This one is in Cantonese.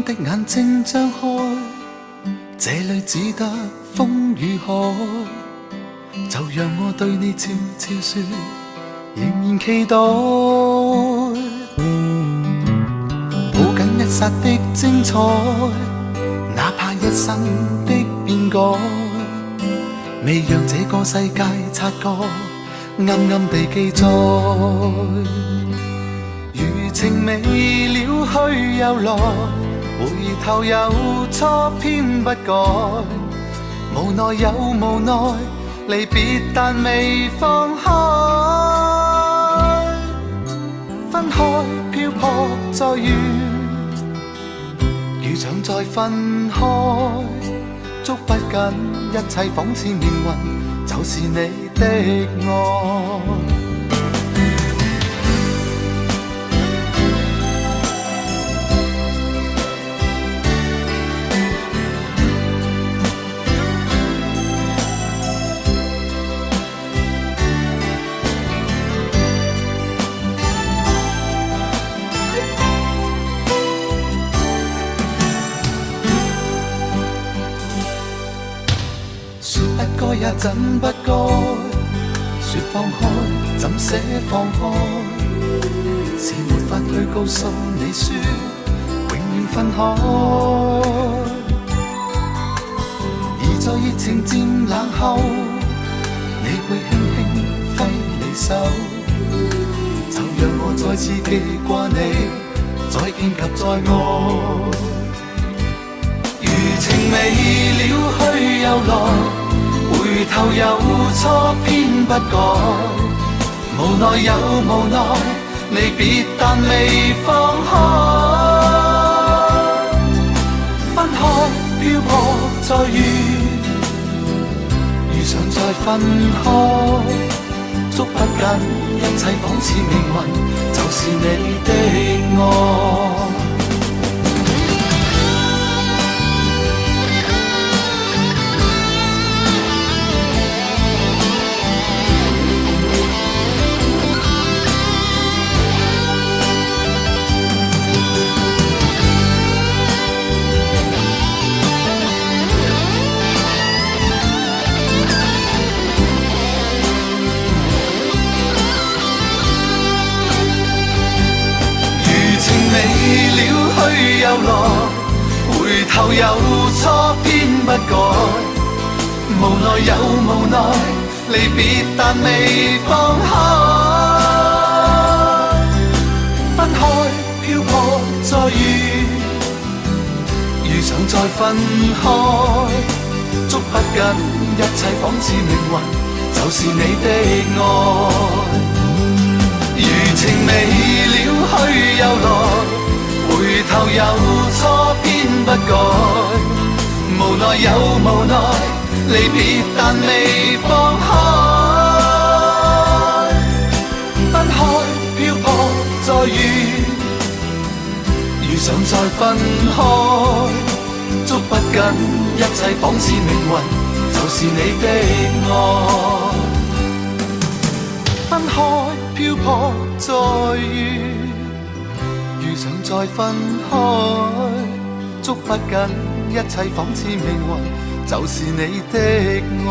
般的眼睛張開，這裏只得風與海，就讓我對你悄悄說，仍然期待，抱緊一剎的精彩，哪怕一生的變改，未讓這個世界察覺，暗暗地記載，餘情未了去又來，回頭又錯偏不改，無奈有無奈，離別但未放開，分開漂泊再遇，如想再分開，捉不緊一切仿似命運，就是你的愛。也怎不該說放開，怎捨放開？是沒法去告訴你說，永遠分開。而在熱情漸冷後，你會輕輕揮離手，就讓我再次記掛你，再見及再愛。餘情未了去又來，回頭又錯偏不改，無奈有無奈，離別但未放開，分開漂泊再遇，如想再分開，捉不緊一切仿似命運，就是你的愛。又來，回頭又錯偏不改，無奈有無奈，離別但未放開，分開漂泊再遇，如想再分開，捉不緊一切仿似命運，就是你的愛。餘情未了去又來，回頭又錯偏不改，無奈有無奈，離別但未放開，分開漂泊再遇，如想再分開，捉不緊一切仿似命運，就是你的愛。分開漂泊再遇，如想再分開，捉不緊一切仿似命運，就是你的愛。